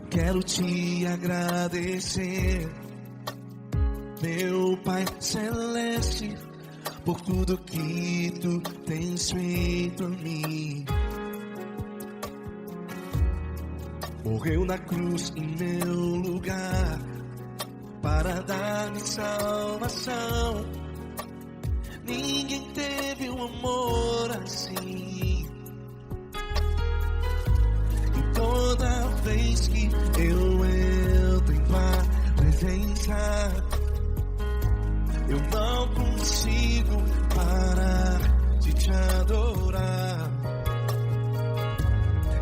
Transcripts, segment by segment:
quero te agradecer, meu Pai Celeste, por tudo que tu tens feito a mim. Morreu na cruz em meu lugar para dar-me salvação. Ninguém teve um amor assim. E toda vez que eu entro em tua presença, eu não consigo parar de te adorar.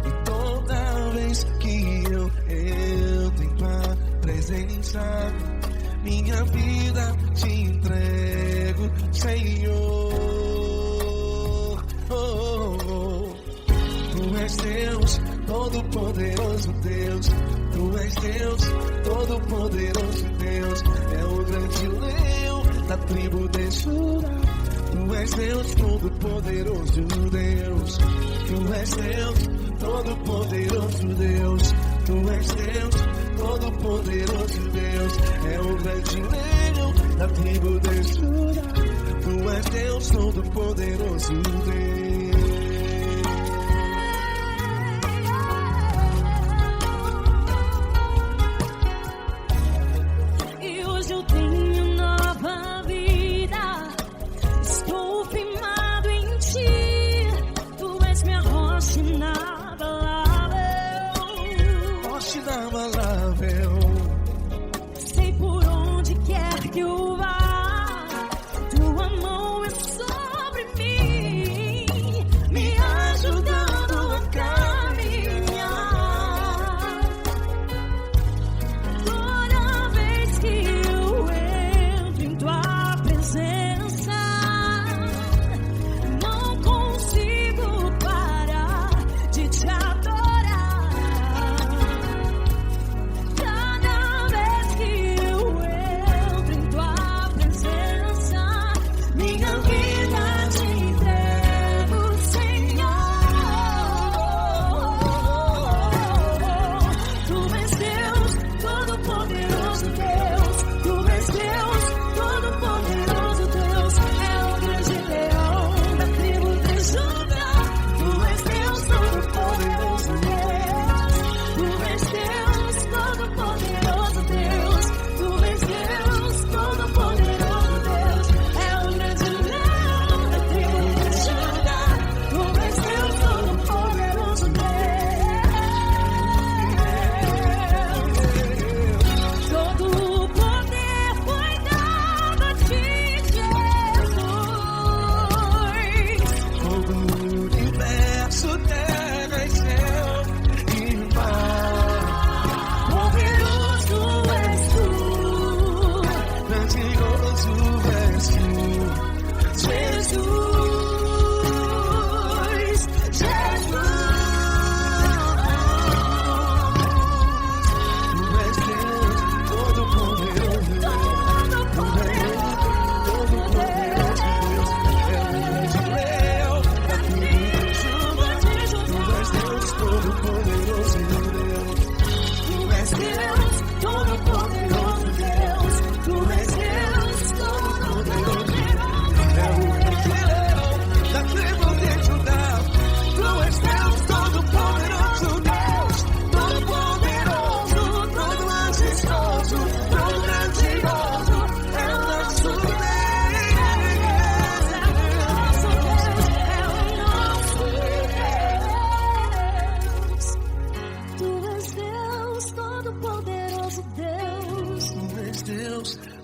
E toda vez que eu entro em tua presença, minha vida te entrego, Senhor. Tu és Deus, Todo-Poderoso Deus. Tu és Deus, Todo-Poderoso Deus. É o grande leão da tribo de Judá. Tu és Deus, Todo-Poderoso Deus. Tu és Deus, Todo-Poderoso Deus. Tu és Deus, Todo-Poderoso Deus. É o grande leão da tribo de Judá. Tu és Deus, Todo-Poderoso Deus. Sei por onde quer que eu vá, tua mão é sobre mim, me ajudando a caminhar. Toda vez que eu entro em tua presença, não consigo parar de te adorar.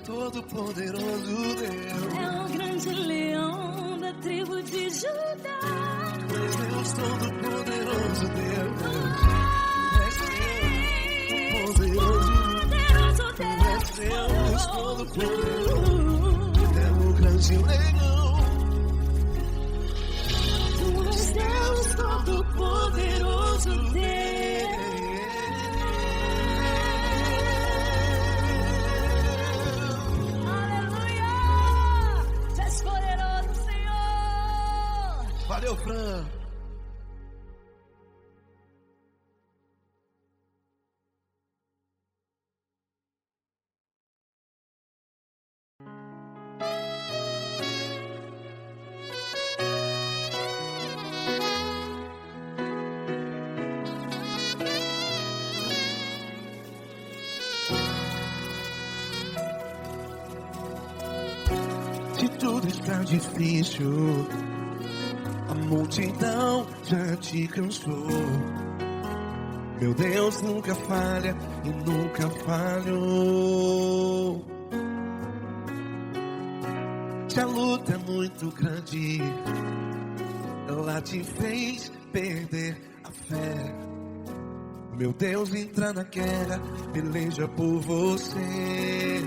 Todo-Poderoso Deus. É o grande leão da tribo de Judá. Tu és Deus, Todo-Poderoso Deus. Tu és Deus, Todo-Poderoso. É o grande leão. Tu és Deus, Todo-Poderoso Deus. Valeu, Fran. Se tudo está difícil, a multidão já te cansou. Meu Deus nunca falha e nunca falhou. Se a luta é muito grande, ela te fez perder a fé. Meu Deus entra na guerra, peleja por você.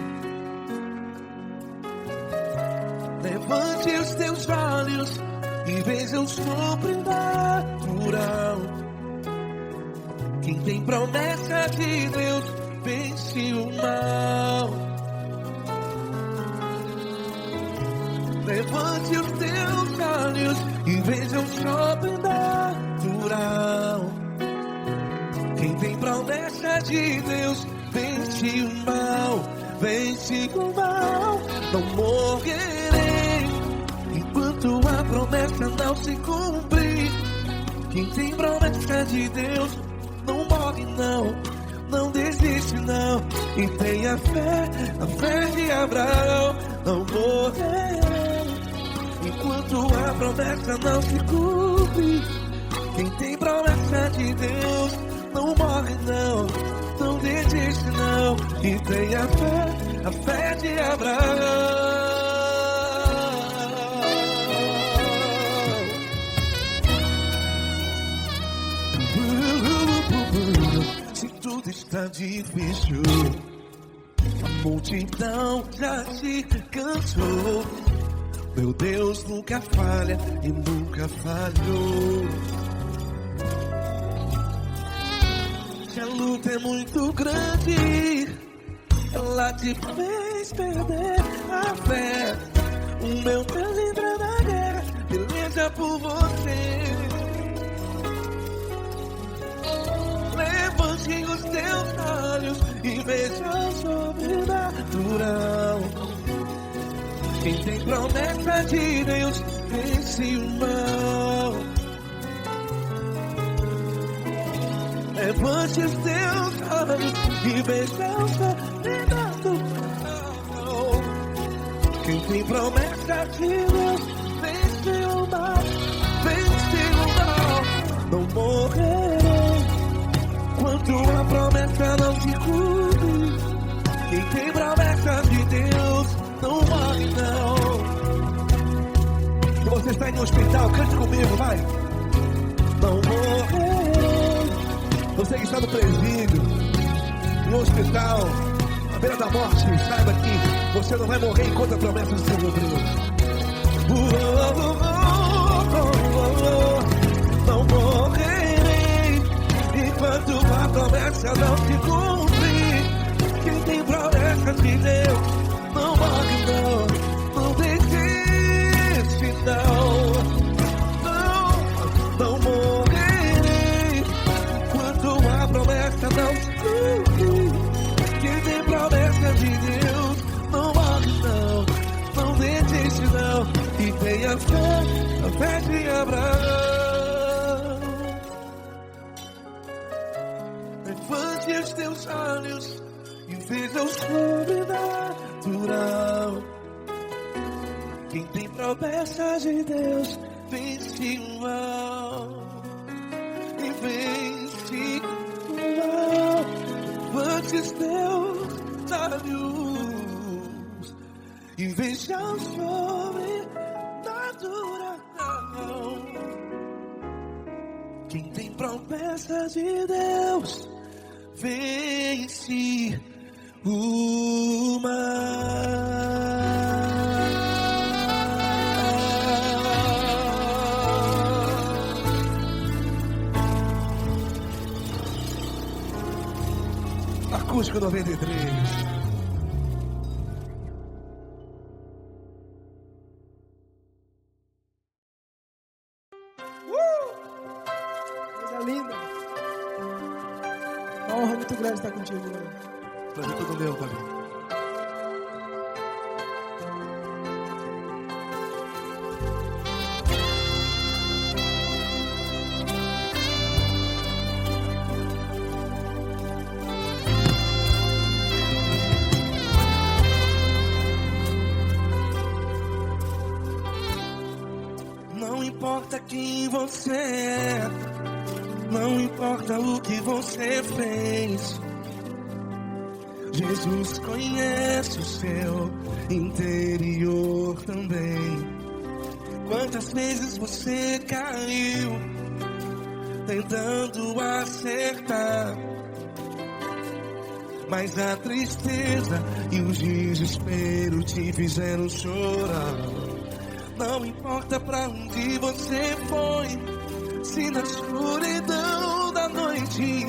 Levante os teus olhos e veja o sobrenatural. Quem tem promessa de Deus vence o mal. Levante os teus olhos e veja o sobrenatural. Quem tem promessa de Deus vence o mal. Vence o mal. Não morrerei enquanto a promessa não se cumprir. Quem tem promessa de Deus não morre não, não desiste não. E tenha fé, a fé de Abraão. Não morrerei enquanto a promessa não se cumpre. Quem tem promessa de Deus não morre não, não desiste não. E tenha fé, a fé de Abraão. Se tudo está difícil, a multidão já se cansou. Meu Deus nunca falha e nunca falhou. Se a luta é muito grande, ela te fez perder a fé. O meu Deus entra na guerra, peleja por você. Levante os teus olhos e veja o sobrenatural. Quem tem promessa de Deus vence o mal. Levante os teus olhos e veja o sobrenatural. Quem tem promessa de Deus vence o mal. Vence o mal. Não morrerei enquanto a promessa não se cumpre. Quem tem promessa de Deus não morre não. Se você está em um hospital, cante comigo, vai. Não morrerei. Você que está no presídio, no hospital, à beira da morte, saiba que você não vai morrer enquanto a promessa se cumprir. Não morrerei enquanto a promessa não se cumprir. Quem tem promessa de Deus não morre não, não desiste não. Não morrerei enquanto a promessa não se cumprir. Quem tem promessa de Deus não morre não, não desiste não. E tenha fé, a fé de Abraão. Levante os teus olhos e veja o sobrenatural. Quem tem promessa de Deus vence o mal. E vence o mal. Levante os teus olhos e veja o sobrenatural. Quem tem promessa de Deus vence o mal. Acústico 93. Coisa linda. Uma honra muito grande estar contigo, Lord. Prazer todo meu, Fabinho. quem você é, não importa o que você fez. Jesus conhece o seu interior também. Quantas vezes você caiu tentando acertar, mas a tristeza e o desespero te fizeram chorar. Não importa pra onde você foi, se na escuridão da noite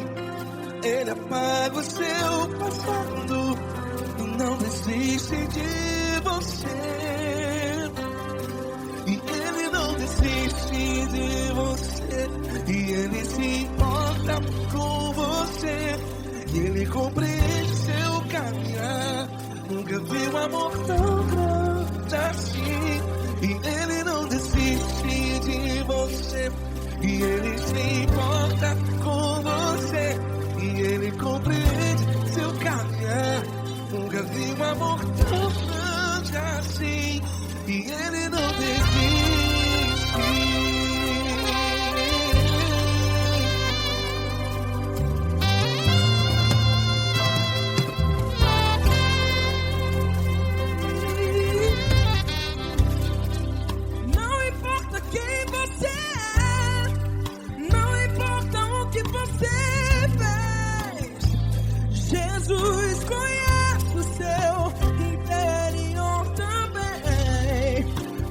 Ele apaga o seu passado e não desiste de você. E Ele não desiste de você, e Ele se importa com você, e Ele compreende seu caminhar. Nunca vi um amor tão grande assim. E Ele não desiste de você, e Ele se importa com você, e Ele compreende seu caminhar. Nunca vi um amor tão grande assim. E Ele não desiste. Jesus conhece o seu interior também.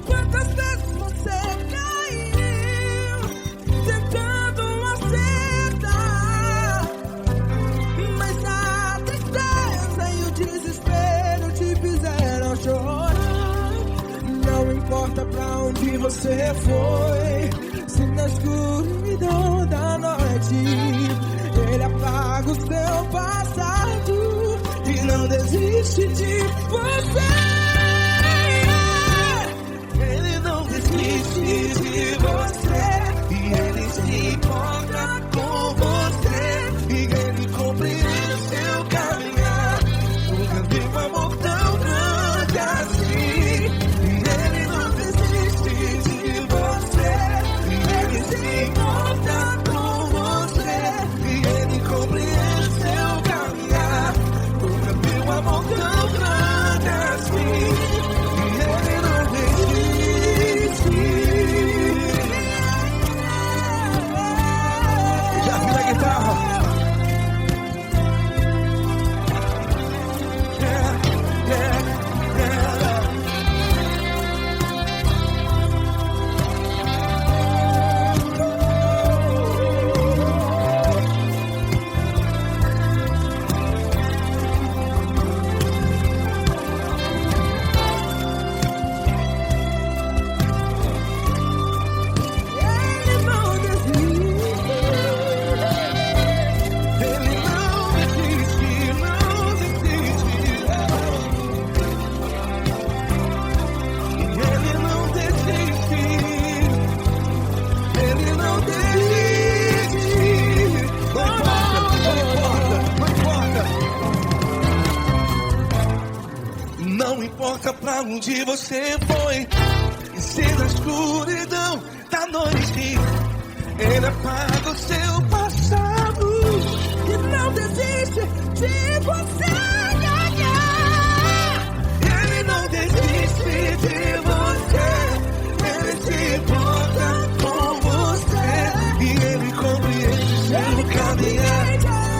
Quantas vezes você caiu tentando acertar, mas a tristeza e o desespero te fizeram chorar. Não importa pra onde você foi, se na escuridão da noite Ele apaga o seu passado e não desiste de você. Ele não desiste de você, e Ele se importa com você, e Ele compreende seu caminhar. Nunca vi um amor tão grande assim. E Ele não desiste de você, e Ele se importa com você, e Ele compreende seu caminhar. Nunca vi um amor tão grande assim. E Ele não desiste. Já vi na guitarra. Não importa pra onde você foi, e se na escuridão da noite Ele apaga o seu passado E não desiste de você. Ele não desiste de você, Ele se importa com você, e Ele compreende seu caminhar.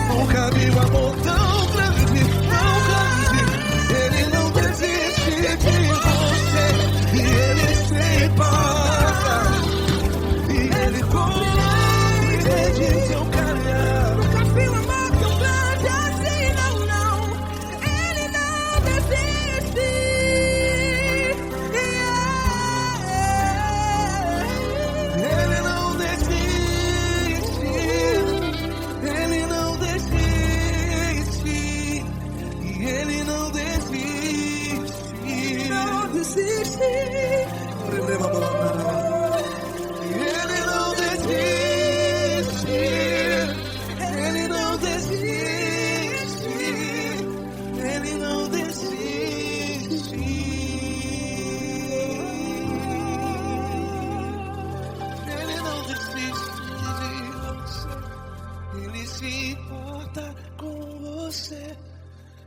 Nunca vi um amor tão grande, tão grande. Ele não desiste de você, e Ele se importa, e Ele compreende seu caminhar. Nunca vi um amor tão grande assim, não, não. Ele não desiste. Ele não desiste, Ele não desiste, e Ele não desiste. Não desiste. Ele não desiste, Ele não desiste, Ele não desiste.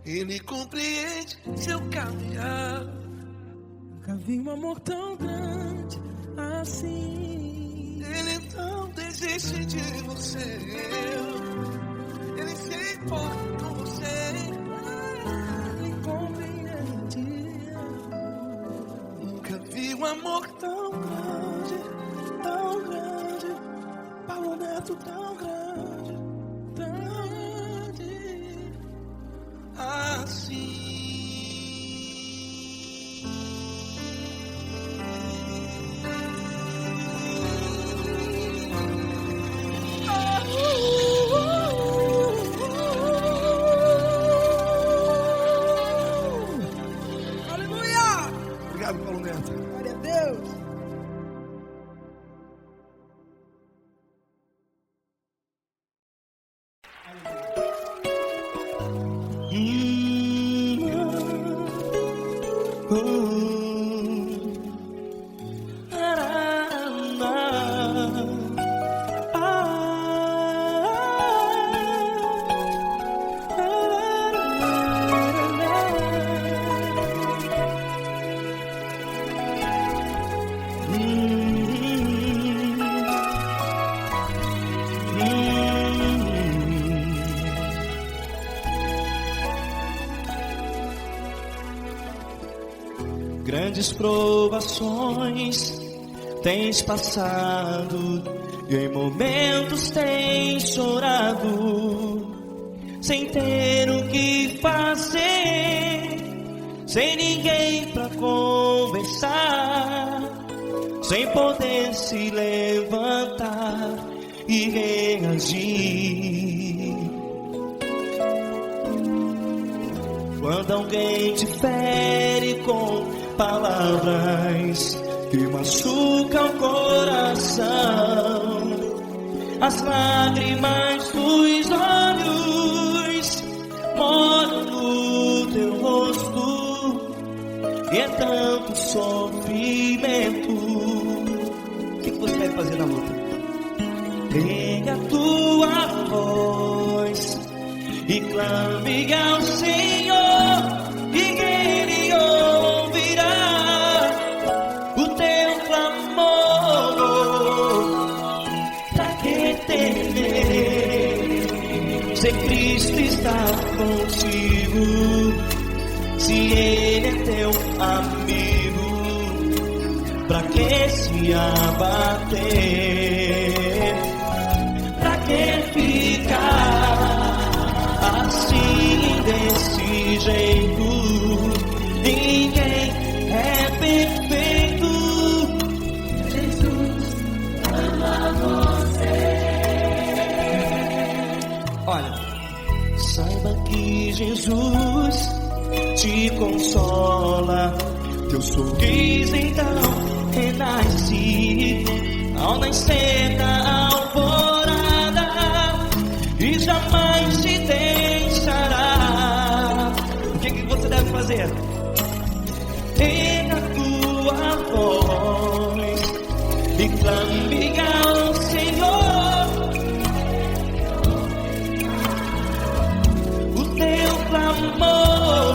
Ele compreende seu caminhar. Nunca vi um amor tão grande assim. Ele não desiste de você. Ele se importa com você. Ele compreende. Nunca vi um amor tão grande, tão grande. Paulo Neto tão grande, tão grande. Assim. Aleluia! Obrigado, Paulo Neto. Glória a Deus. Grandes provações tens passado e em momentos tens chorado, sem ter o que fazer, sem ninguém pra conversar, sem poder se levantar e reagir. Quando alguém te fere com palavras que machucam o coração, as lágrimas dos olhos molham no teu rosto, e é tanto sofrimento. O que você vai fazer na luta? Pega a tua voz e clame ao Senhor, e Ele ouvirá o teu clamor. Pra que temer, se Cristo está contigo, se Ele é teu amigo? Pra que se abater? Pra que ficar assim desse jeito? Ninguém é perfeito. Jesus ama você. Olha, saiba que Jesus te consola. Teu sorriso então renasce ao nascer da alvorada e jamais te deixará. O que você deve fazer? Pega a tua voz e clame ao Senhor, o teu clamor.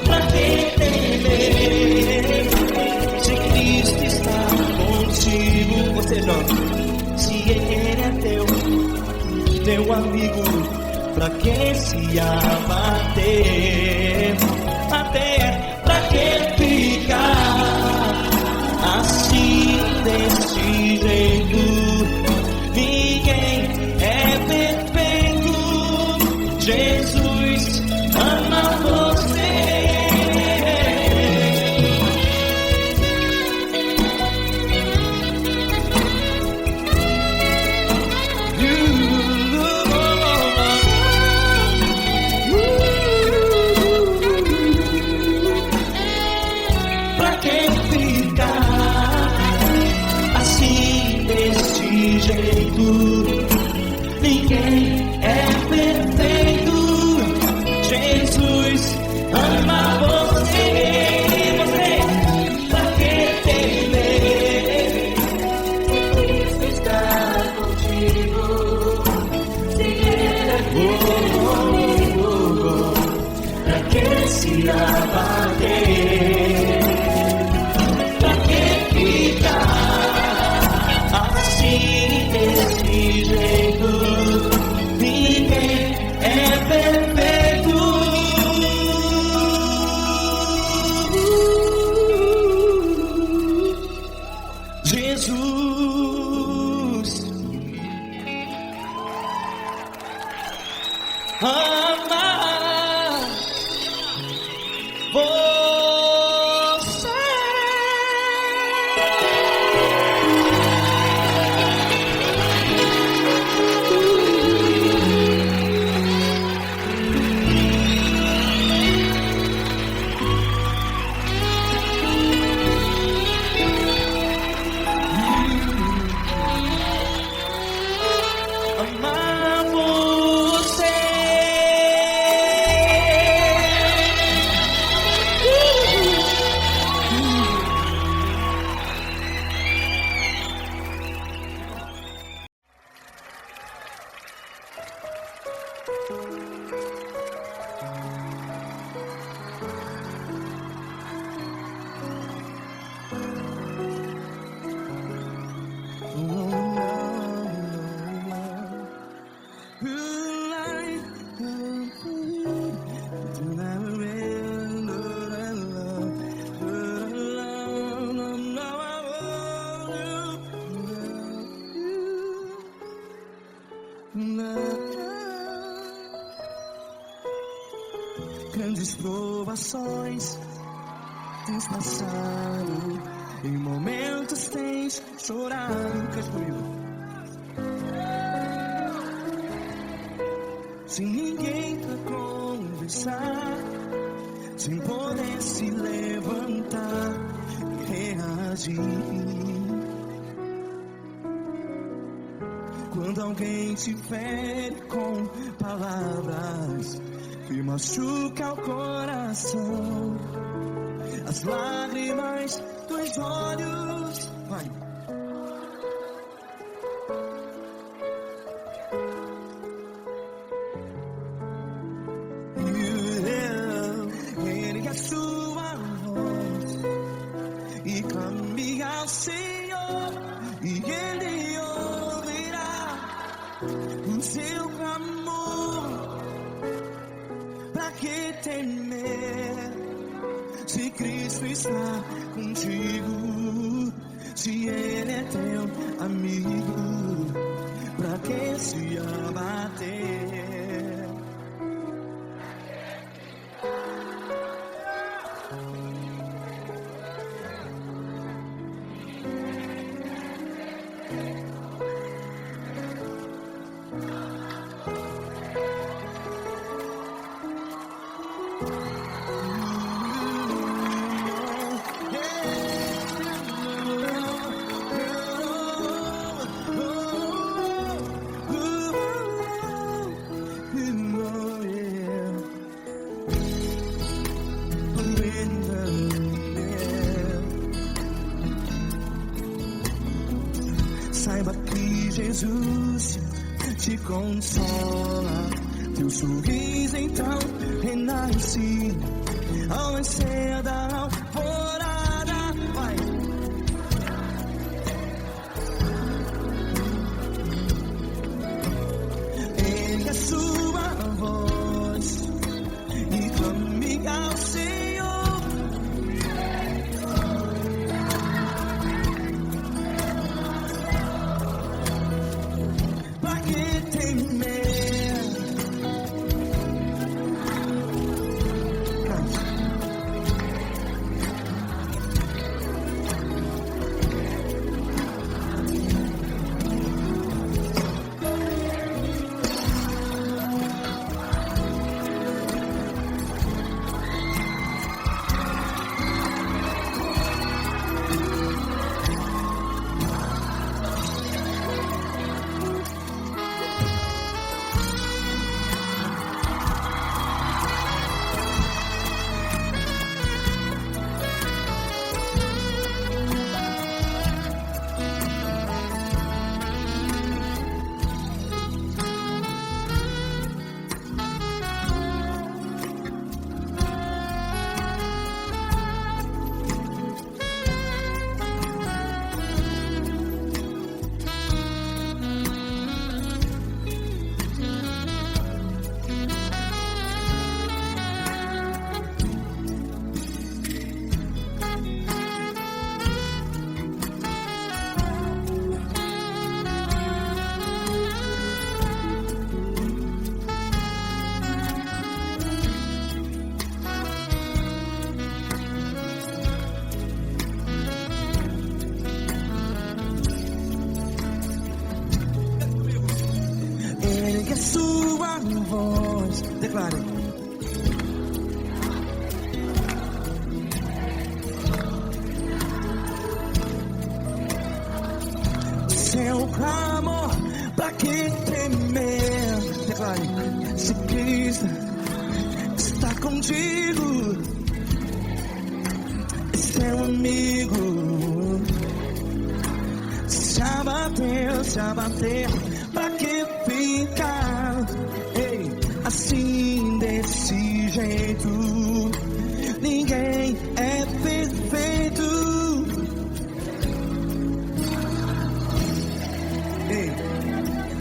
Pra que temer, se Cristo está contigo? Ou seja, se Ele é teu amigo, pra que se abater? Até pra que ficar assim desse jeito? Ninguém é perfeito. Jesus ama você. Ninguém é perfeito. se abater. Pra que ficar assim desse jeito? Ninguém é perfeito. Jesus ama você. Amar você. Grandes provações tens passado, em momentos tens chorado. Cante comigo. Sem ninguém pra conversar, sem poder se levantar e reagir. Quando alguém te fere com palavras que machuca o coração, as lágrimas dos olhos, vai. Ergue a sua voz e clame ao Senhor, e Ele ouvirá o seu clamor. Pra que temer, se Cristo está contigo? Se Ele é teu amigo, pra que se abater? Saiba que Jesus te consola, teu sorriso então renasce ao nascer da alvorada. Vai. Ergue a sua voz e clame ao Senhor. Pra que temer? Deus. Declare. Seu clamor, pra que temer? Declare. Se Cristo está contigo, seu amigo. Se abater, pra que ficar? Ei, assim desse jeito, ninguém é perfeito. Ei,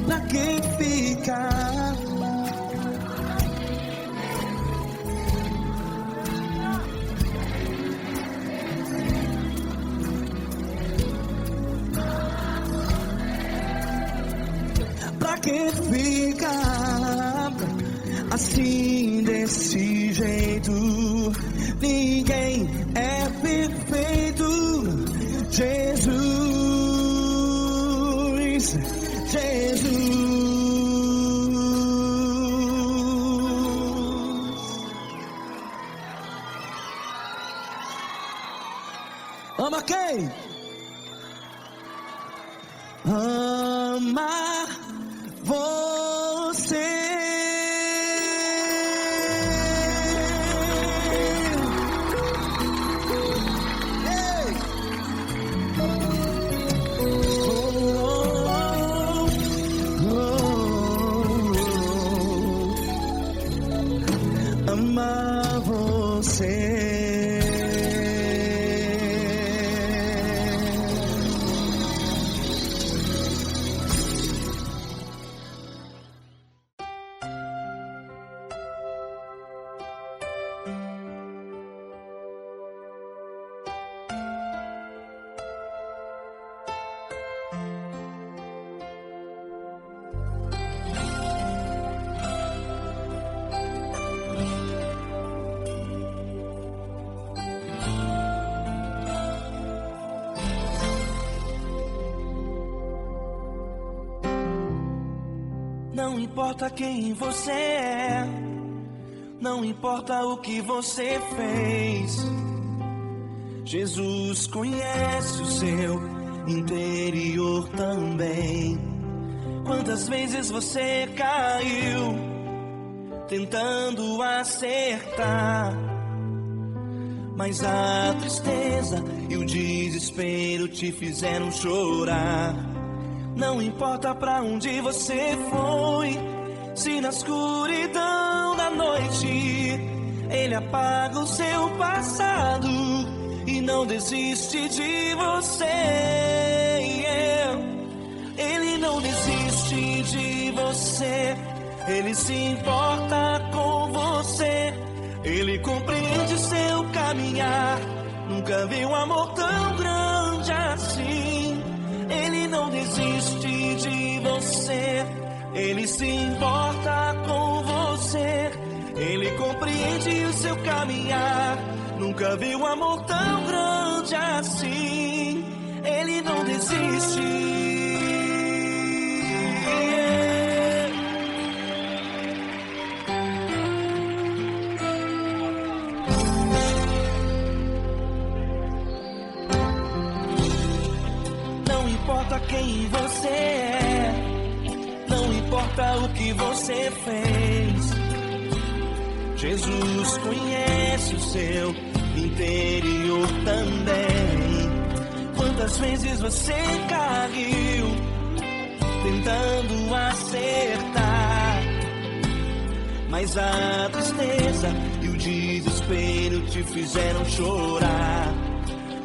pra que ficar? Pra que ficar assim desse jeito? Ninguém é perfeito. Jesus, Jesus. Ama quem? Ama você. Ei. Ama você. Não importa quem você é, não importa o que você fez, Jesus conhece o seu interior também. Quantas vezes você caiu tentando acertar, mas a tristeza e o desespero te fizeram chorar. Não importa pra onde você foi, se na escuridão da noite Ele apaga o seu passado e não desiste de você. Ele não desiste de você, Ele se importa com você, Ele compreende seu caminhar. Nunca vi um amor tão grande assim. Ele não desiste de você, Ele se importa com você, Ele compreende o seu caminhar. Nunca vi um amor tão grande assim. Ele não desiste. Não importa quem você é, não importa o que você fez, Jesus conhece o seu interior também. Quantas vezes você caiu tentando acertar, mas a tristeza e o desespero te fizeram chorar.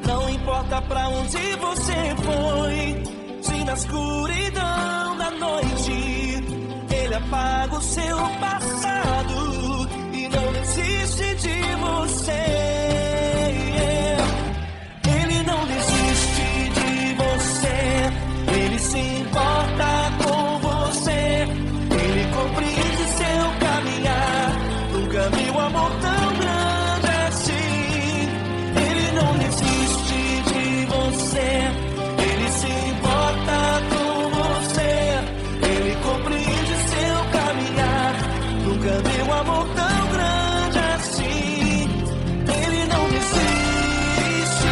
Não importa pra onde você foi, se na escuridão da noite Ele apaga o seu passado e não desiste de você. Ele não desiste de você, Ele se importa com você, Ele compreende seu caminhar. Nunca vi um amor tão grande assim. Ele não desiste de você, Ele se importa com você, Ele compreende seu caminhar. Nunca amor tão grande assim. Ele não desiste.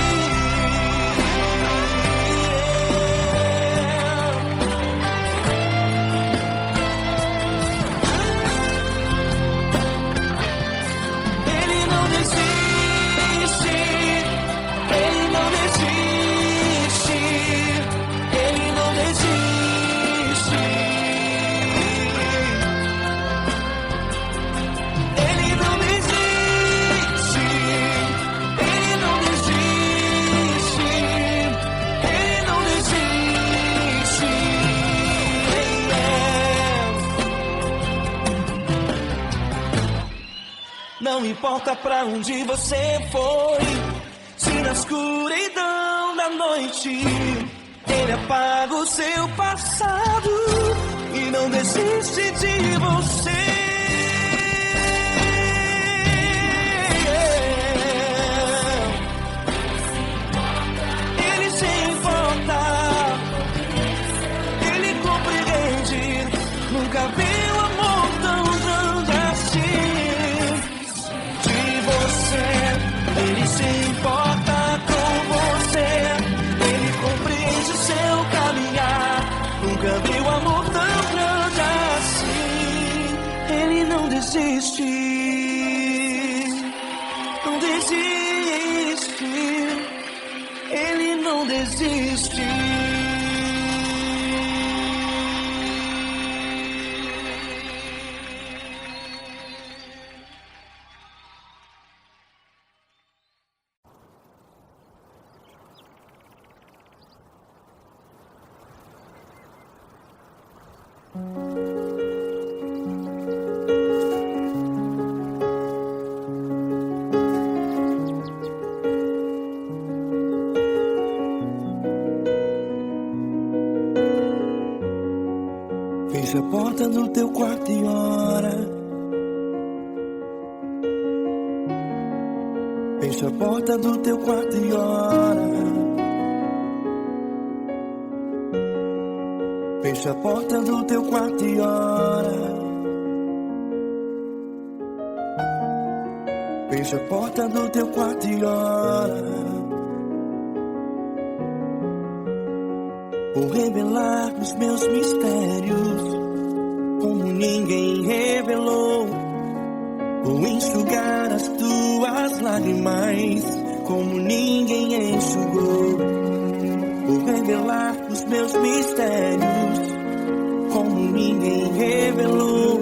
Ele não desiste. Ele não desiste. Ele não desiste. Ele não desiste. Ele não desiste. Ele não desiste. Não importa pra onde você foi, se na escuridão da noite ele apaga o seu passado e não desiste de você. Ele se importa, ele compreende. Nunca vi um amor tão grande assim. De você, ele se importa com você. Ele compreende o seu caminhar. Nunca vi um amor tão grande assim. Ele não desiste. Não desiste. Ele não desiste. Fecha a porta do teu quarto e ora. Fecha a porta do teu quarto e ora. Fecha a porta do teu quarto e ora. Fecha a porta do teu quarto e ora. Vou revelar os meus mistérios como ninguém revelou. Vou enxugar as tuas lágrimas como ninguém enxugou. Vou revelar os meus mistérios como ninguém revelou.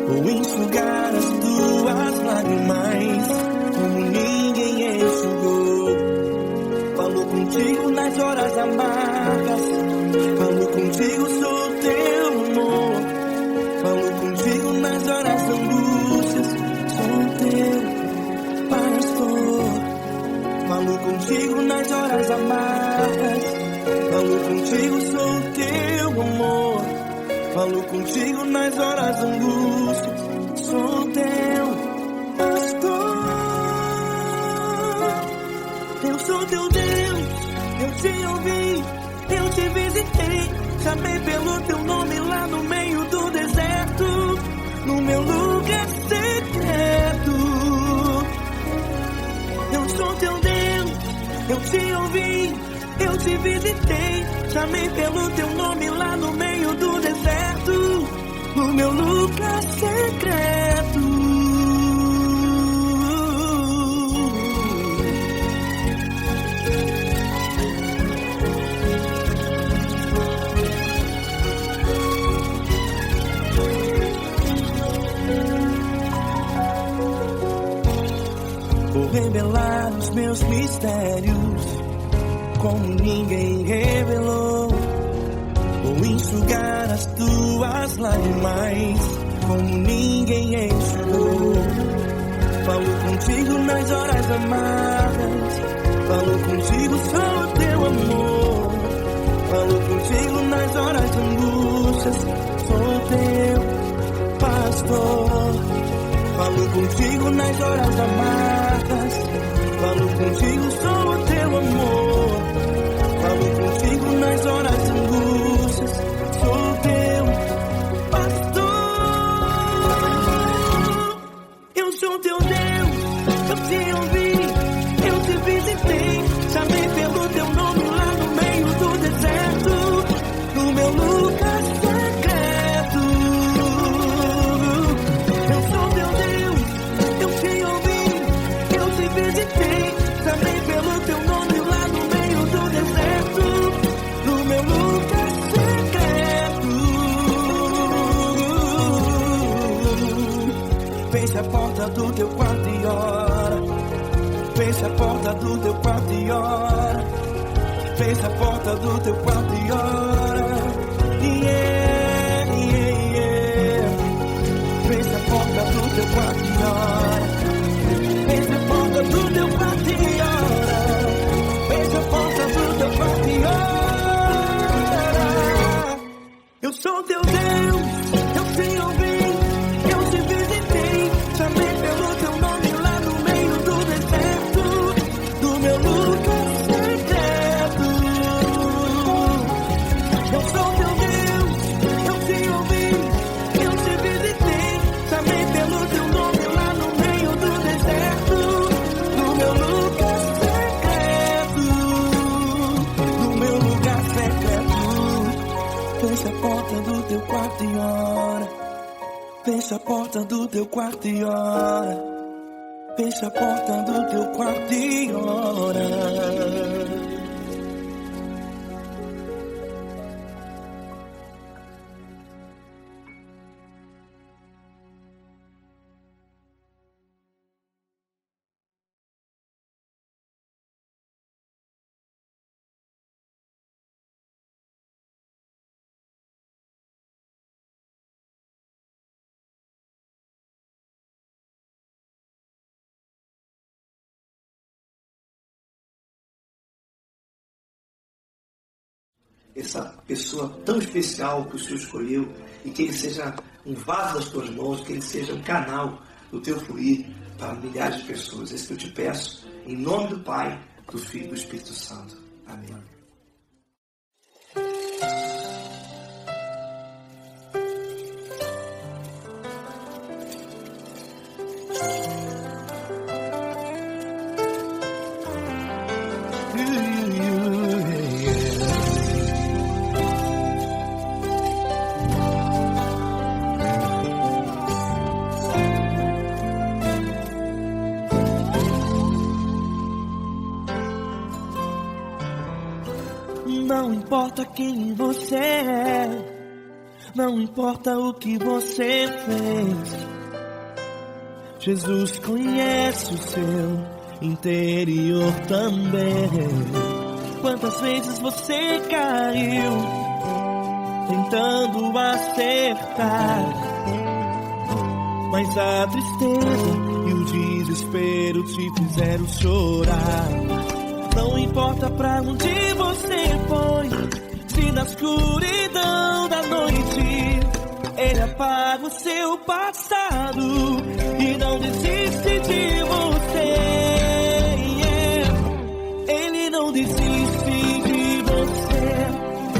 Vou enxugar as tuas lágrimas como ninguém enxugou. Falo contigo nas horas amargas, falo contigo, sou teu amor. Falo contigo nas horas angústias, sou teu pastor. Falo contigo nas horas amargas, falo contigo, sou teu amor. Falo contigo nas horas angústias, sou teu pastor. Eu sou teu Deus, eu te ouvi, eu te visitei. Chamei pelo teu nome lá no meio do deserto, no meu lugar secreto. Eu sou teu Deus, eu te ouvi, eu te visitei. Chamei pelo teu nome lá no meio do deserto, no meu lugar secreto. Vou revelar os meus mistérios como ninguém revelou. Vou enxugar as tuas lágrimas como ninguém enxugou. Falo contigo nas horas amargas, falo contigo, sou teu amor. Falo contigo nas horas angústias, sou teu pastor. Falo contigo nas horas amargas, falo contigo, sou teu amor. Falo contigo nas horas angústias, sou teu pastor. Feche a porta do teu quarto e ora. Feche a porta do teu quarto e ora. Feche a porta do teu quarto e ora. Yeah, yeah, yeah. Feche a porta do teu quarto e ora. Feche a porta do teu quarto e ora. Feche a porta do teu quarto e ora. Eu sou teu Deus, eu te ouvi, eu te visitei, chamei pelo teu nome lá no meio do deserto, do meu lugar secreto. Eu sou teu Deus, eu te ouvi, eu te visitei, chamei pelo teu nome lá no meio do deserto, do meu lugar secreto, do meu lugar secreto. Fecha a porta do teu quarto e ora. Fecha a porta do teu quarto e ora. Fecha a porta do teu quarto e ora. Essa pessoa tão especial que o Senhor escolheu, e que ele seja um vaso das tuas mãos, que ele seja um canal do teu fluir para milhares de pessoas. É isso que eu te peço, em nome do Pai, do Filho e do Espírito Santo. Amém. Não importa quem você é, não importa o que você fez, Jesus conhece o seu interior também. Quantas vezes você caiu tentando acertar, mas a tristeza e o desespero te fizeram chorar. Não importa pra onde você foi, se na escuridão da noite Ele apaga o seu passado e não desiste de você. Ele não desiste de você,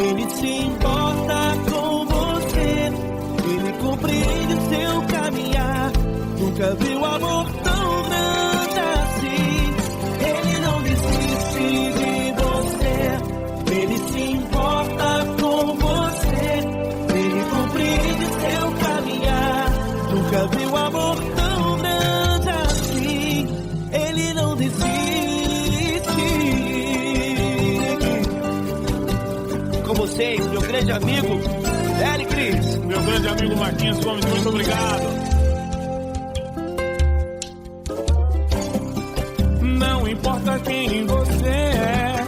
Ele se importa com você, Ele compreende o seu caminhar. Nunca viu amor tão grande assim. Ele não desiste de você, Ele se importa com você, Ele compreende seu caminhar. Nunca viu amor tão grande assim. Ele não desiste. Com vocês, meu grande amigo Eli Cris. Meu grande amigo Marquinhos Gomes, muito obrigado. Não importa quem você é,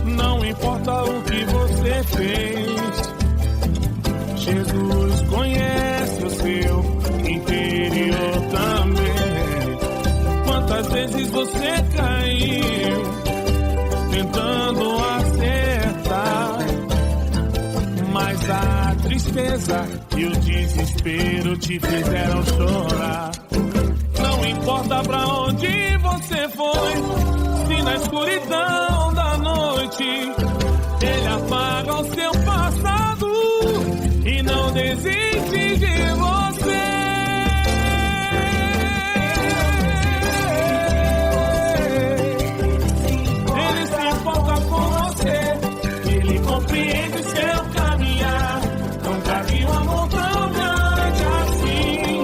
não importa o que você fez, Jesus conhece o seu interior também. Quantas vezes você caiu tentando acertar, mas a tristeza e o desespero te fizeram chorar. Não importa pra onde você foi, se na escuridão da noite Ele apaga o seu passado e não desiste de você. Ele se importa com você, Ele compreende seu caminhar. Nunca vi um amor tão grande assim.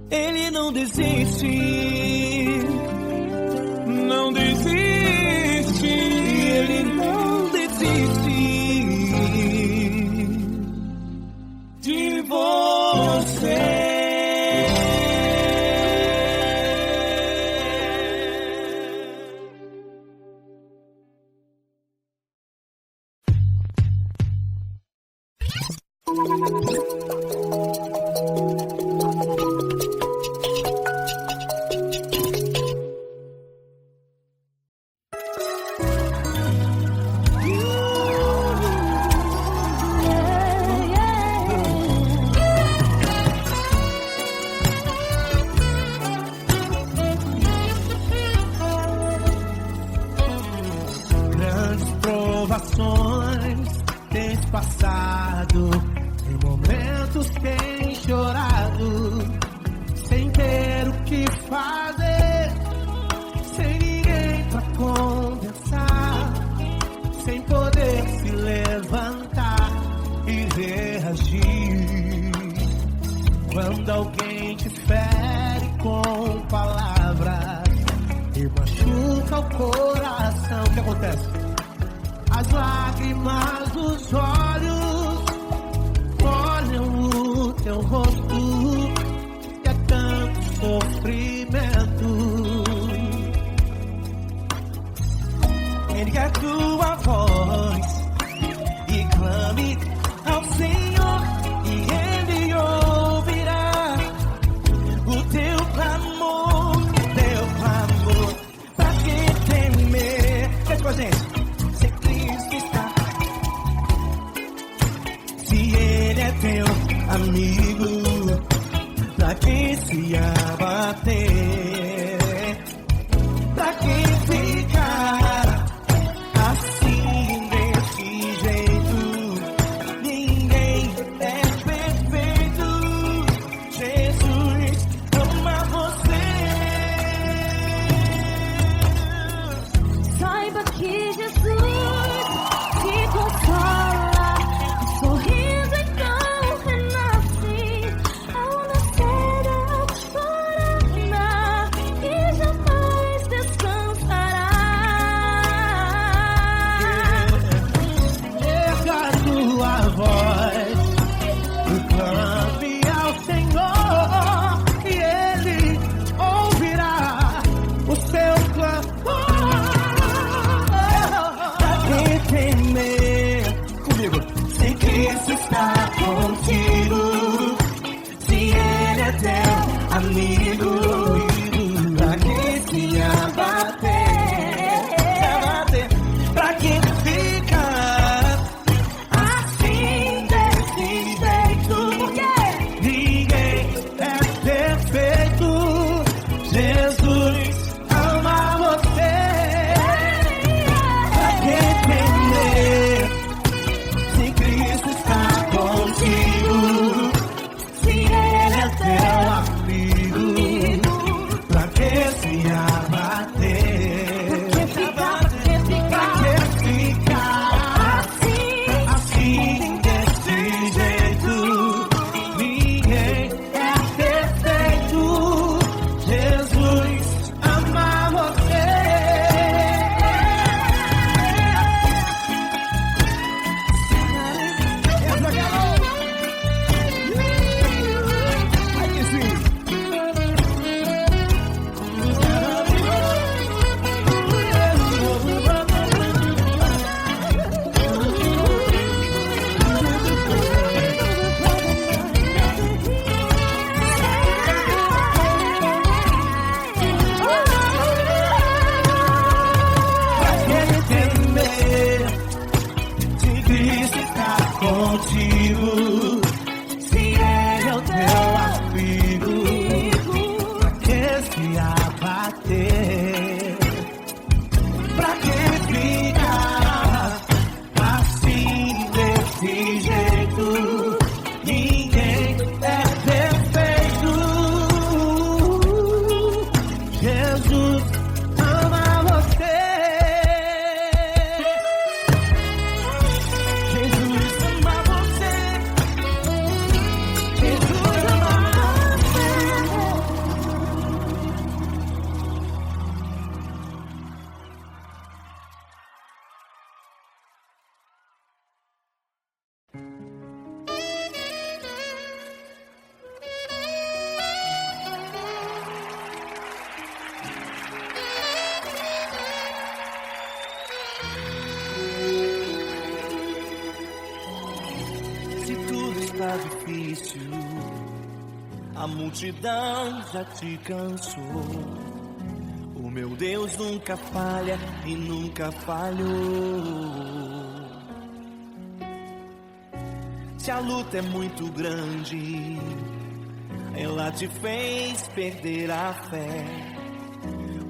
Ele não desiste. Não desiste. Ele não desiste de você. Grandes provações tens passado, em momentos tens chorado, sem ter o que fazer, sem ninguém pra conversar, sem poder se levantar e reagir. Quando alguém te fere com palavras e machuca o coração, o que acontece? As lágrimas dos olhos molham o teu rosto, e é tanto sofrimento. Ergue a tua voz e clame ao Senhor, e Ele ouvirá o teu clamor, pra que temer? Cante com a gente. Se Cristo está, se Ele é teu amigo, pra que se abater? Pra que ficar assim desse jeito? Ninguém é perfeito. Jesus ama você. Saiba que Jesus te consola, o sorriso então renasce ao nascer da alvorada e jamais descansará. Erga a tua voz e clame ao Senhor, e Ele ouvirá o seu clamor. Pra que temer? Comigo. Se Cristo está contigo, se Ele é teu amigo, pra que se abater? Pra que ficar assim desse jeito? Ninguém é perfeito. Jesus ama você. Pra que temer? Se Cristo está contigo, se Ele é teu amigo, pra que se abater? Pra que ficar assim desse jeito? Ninguém é perfeito. Jesus ama você. Pra que temer? Se Cristo está contigo, se Ele é o teu amigo, pra que se abater? Pra que ficar assim desse jeito? Ninguém é perfeito. Jesus ama você. Jesus ama você. difícil, a multidão já te cansou. O meu Deus nunca falha e nunca falhou. Se a luta é muito grande, ela te fez perder a fé.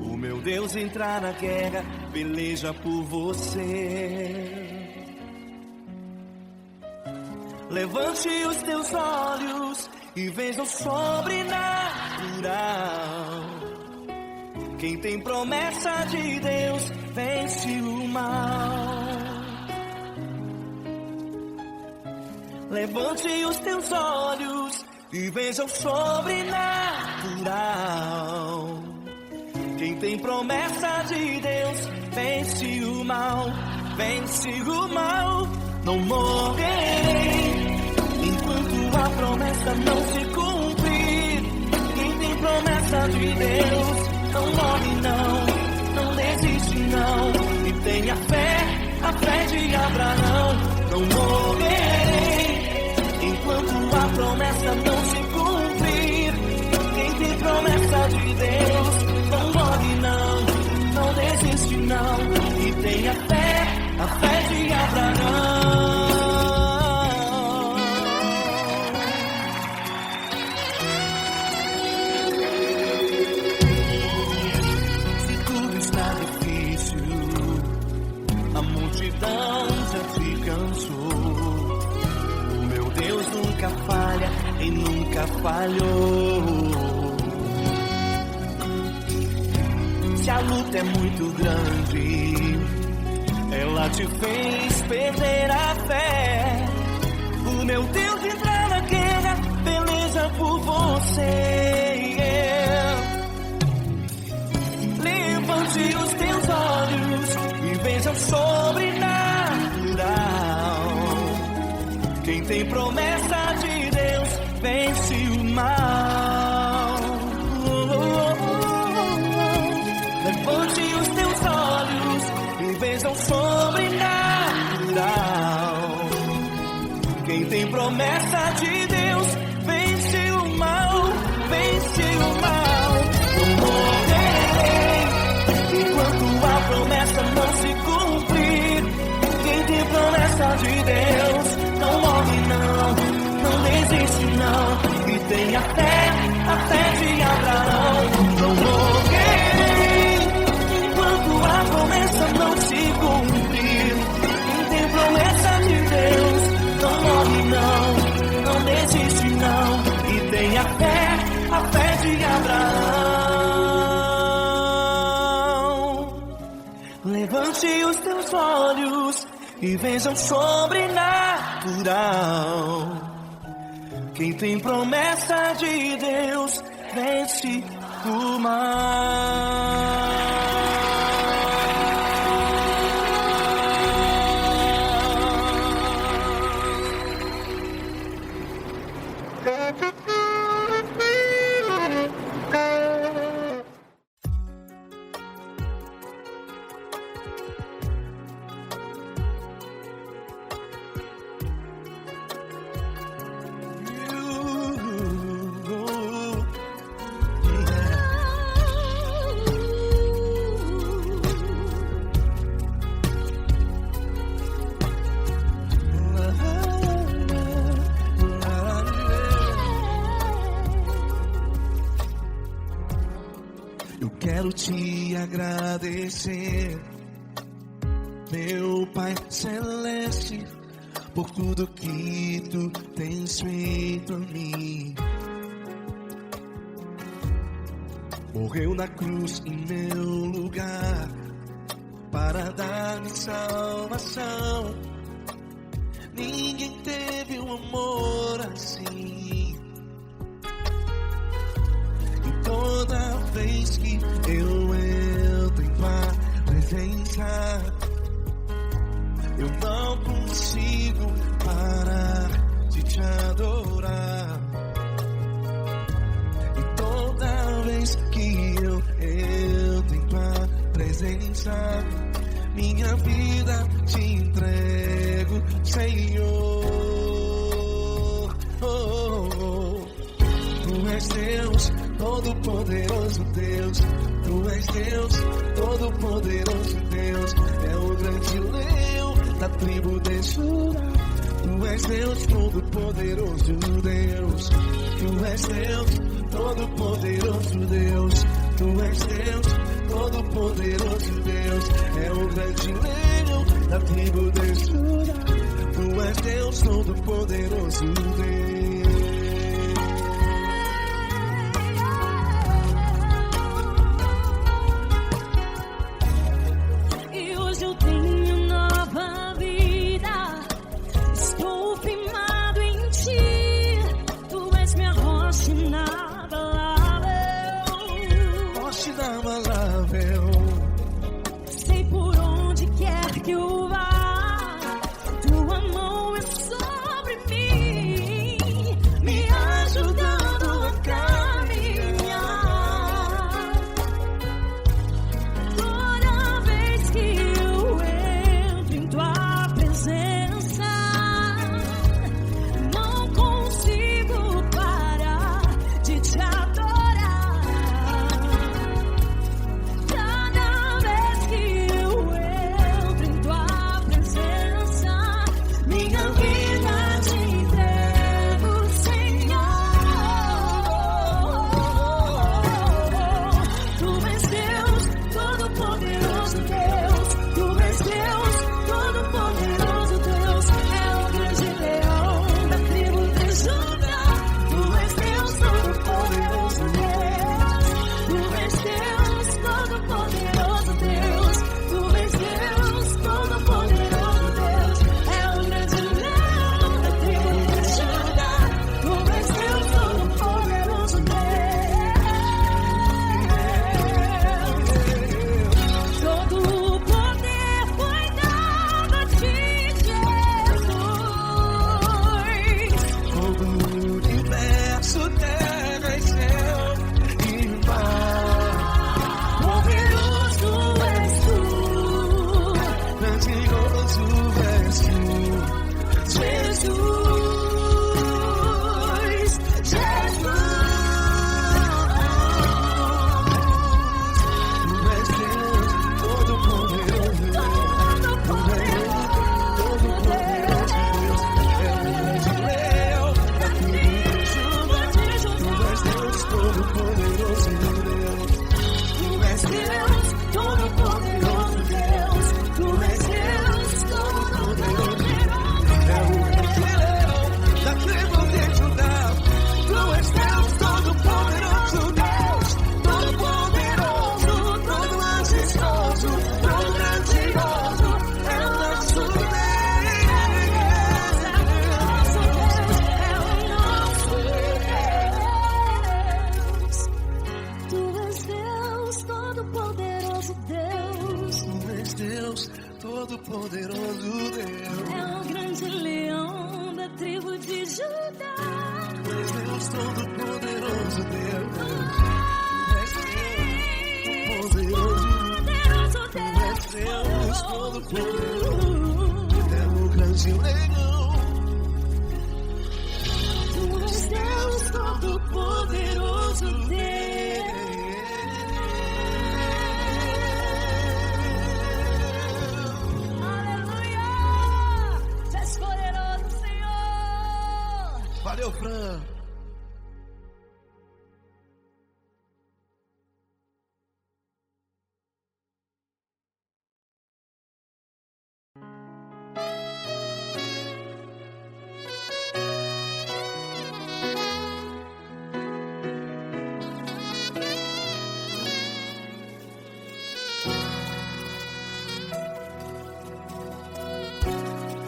O meu Deus entrar na guerra, peleja por você. Levante os teus olhos e veja o sobrenatural. Quem tem promessa de Deus vence o mal. Levante os teus olhos e veja o sobrenatural. Quem tem promessa de Deus vence o mal, vence o mal. Não morrerei enquanto a promessa não se cumprir. Quem tem promessa de Deus não morre não, não desiste não. E tenha fé, a fé de Abraão. Não morrerei enquanto a promessa não se cumprir. Quem tem promessa de Deus não morre não, não desiste não. E tenha fé, a fé de Abraão. Se tudo está difícil, a multidão já te cansou. O meu Deus nunca falha e nunca falhou. Se a luta é muito grande, ela te fez perder a fé. O meu Deus entrar na guerra, peleja por você. Levante os teus olhos e veja o sobrenatural. Quem tem promessa de Deus vence o mal. Levante os teus olhos e veja o sobrenatural. Quem tem promessa de Deus vence o mal, vence o mal. Não morrerei enquanto a promessa não se cumprir. Quem tem promessa de Deus não morre não, não desiste não. E tenha fé, a fé de Abraão. Não morrerei enquanto a promessa não se cumprir. Quem tem promessa de Deus não morre não, não desiste não. E tenha fé, a fé de Abraão. Levante os teus olhos e veja o sobrenatural. Quem tem promessa de Deus vence o mal. Quero te agradecer, meu Pai Celeste, por tudo que tu tens feito a mim. Morreu na cruz em meu lugar para dar-me salvação. Ninguém teve um amor assim. E toda vez que eu entro em tua presença, eu não consigo parar de te adorar. E toda vez que eu entro em tua presença, minha vida te entrego, Senhor. Oh, oh, oh. Deus, todo-poderoso Deus. Tu és Deus, todo-poderoso Deus. É o grande leão da tribo de Judá. Tu és Deus, todo-poderoso Deus. Tu és Deus, todo-poderoso Deus. Tu és Deus, todo-poderoso Deus. É o grande leão da tribo de Judá. Tu és Deus, todo-poderoso Deus. E hoje eu tenho nova vida. Estou firmado em ti. Tu és minha rocha inabalável. Rocha inabalável. Sei por onde quer que eu vá. Tua mão é sobre mim, me ajudando a caminhar. Toda vez que eu entro em tua presença, não consigo parar de te adorar. Cada vez que eu entro em tua presença, minha vida te entrego, Senhor. Tu és Deus, todo-poderoso Deus. Tu és Deus, todo-poderoso Deus. É o grande leão da tribo de Judá. Tu és Deus, todo-poderoso Deus. Tu és Deus, todo-poderoso Deus. Tu és Deus, todo-poderoso Deus. É o grande leão da tribo de Judá. Tu és Deus, todo-poderoso Deus. Todo o poder foi dado a ti, Jesus. Todo o universo, terra e céu e mar. Poderoso és tu, Grandioso és tu, Jesus, Jesus. Tu és Deus, todo-poderoso Deus. Todo-poderoso Deus. É o grande leão da tribo de Judá. Tu és Deus, todo-poderoso Deus. Tu és Deus, todo-poderoso Deus. Tu és Deus, todo-poderoso Deus. É o grande leão da tribo de Judá. Tu és Deus, todo-poderoso Deus. Todo-poderoso, todo majestoso, todo grandioso. É o nosso Deus. Tu és Deus, todo-poderoso Deus. Tu és Deus, todo-poderoso Deus. É o grande leão da tribo de Judá. Tu és Deus, todo-poderoso Deus. Tu és Deus, Poderoso tu és Deus, todo-poderoso. É o grande leão. Tu és Deus, todo-poderoso Deus. Aleluia! Tu és poderoso, Senhor. Valeu, Fran.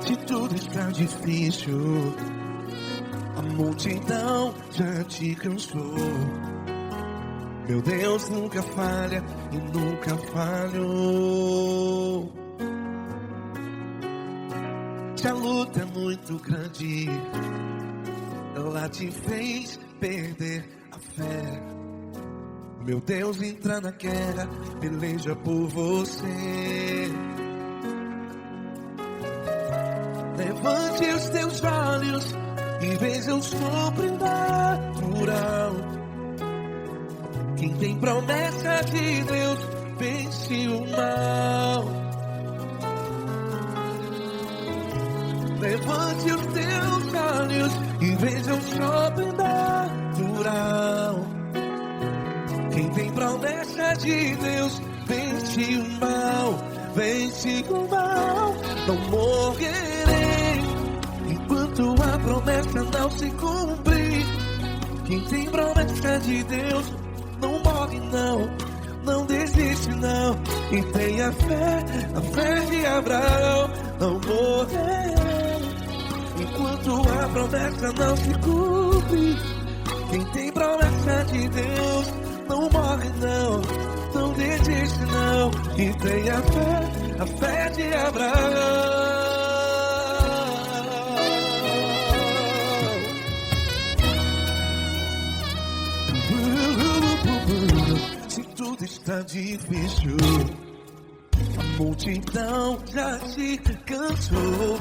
Se tudo está difícil, a multidão já te cansou. Meu Deus nunca falha e nunca falhou. Se a luta é muito grande, ela te fez perder a fé. Meu Deus entra na guerra, peleja por você. Levante os teus olhos e veja o sobrenatural. Quem tem promessa de Deus vence o mal. Levante os teus olhos e veja o sobrenatural. Quem tem promessa de Deus vence o mal, vence o mal. Não morrerei enquanto a promessa não se cumprir. Quem tem promessa de Deus não morre não, não desiste não. E tenha fé, a fé de Abraão. Não morrerei enquanto a promessa não se cumpre. Quem tem promessa de Deus não morre não, não desiste não. E tenha fé, a fé de Abraão. Se tudo está difícil, a multidão já se cansou.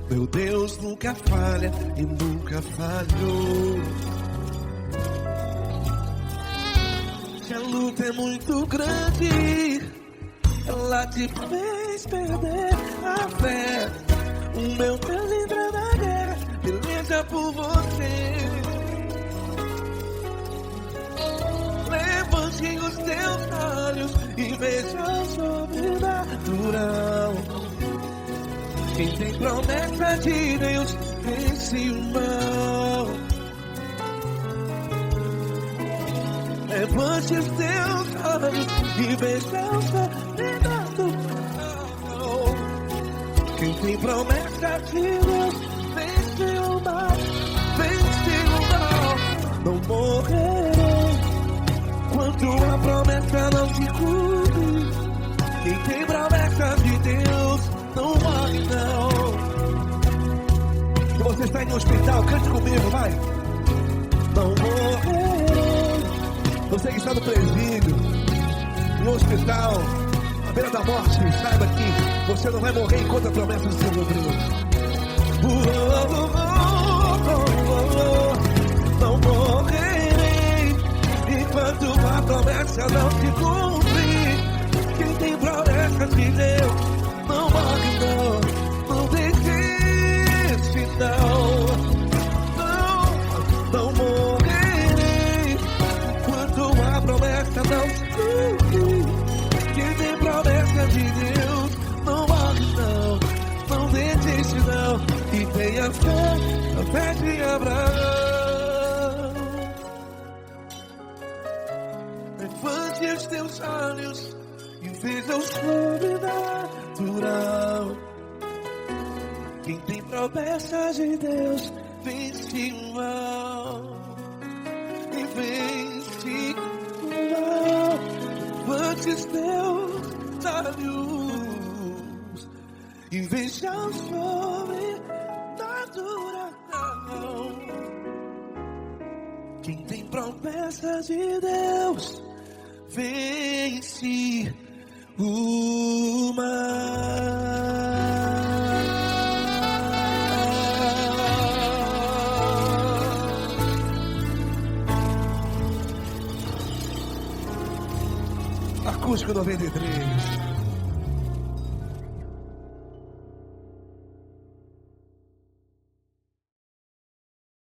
Meu Deus nunca falha e nunca falhou. Se a luta é muito grande, ela te fez perder a fé. O meu Deus entra na guerra, peleja por você. Levante os teus olhos e veja o sobrenatural. Quem tem promessa de Deus vence o mal. Levante os teus olhos e veja o sobrenatural. Quem tem promessa de Deus vence o mal, vence o mal. Não morrerei enquanto a promessa não se cumpre. Quem tem promessa de Deus não morre não. Se você está em um hospital, cante comigo, vai. Não morrerei. Você que está no presídio, no hospital, à beira da morte, saiba que você não vai morrer enquanto a promessa não se cumprir. Não morrerei enquanto a promessa não se cumprir. Quem tem promessa de Deus não morre não, não desiste não. Não morrerei enquanto a promessa não se cumprir. Quem tem promessa de Deus não morre não, não desiste não. E tenha fé, a fé de Abraão. Levante os teus olhos e veja o sobrenatural. Quem tem promessa de Deus vence o mal, e vence o mal. Levante os teus olhos e veja o sobrenatural. Quem tem promessa de Deus vence o mal. Acústico 93.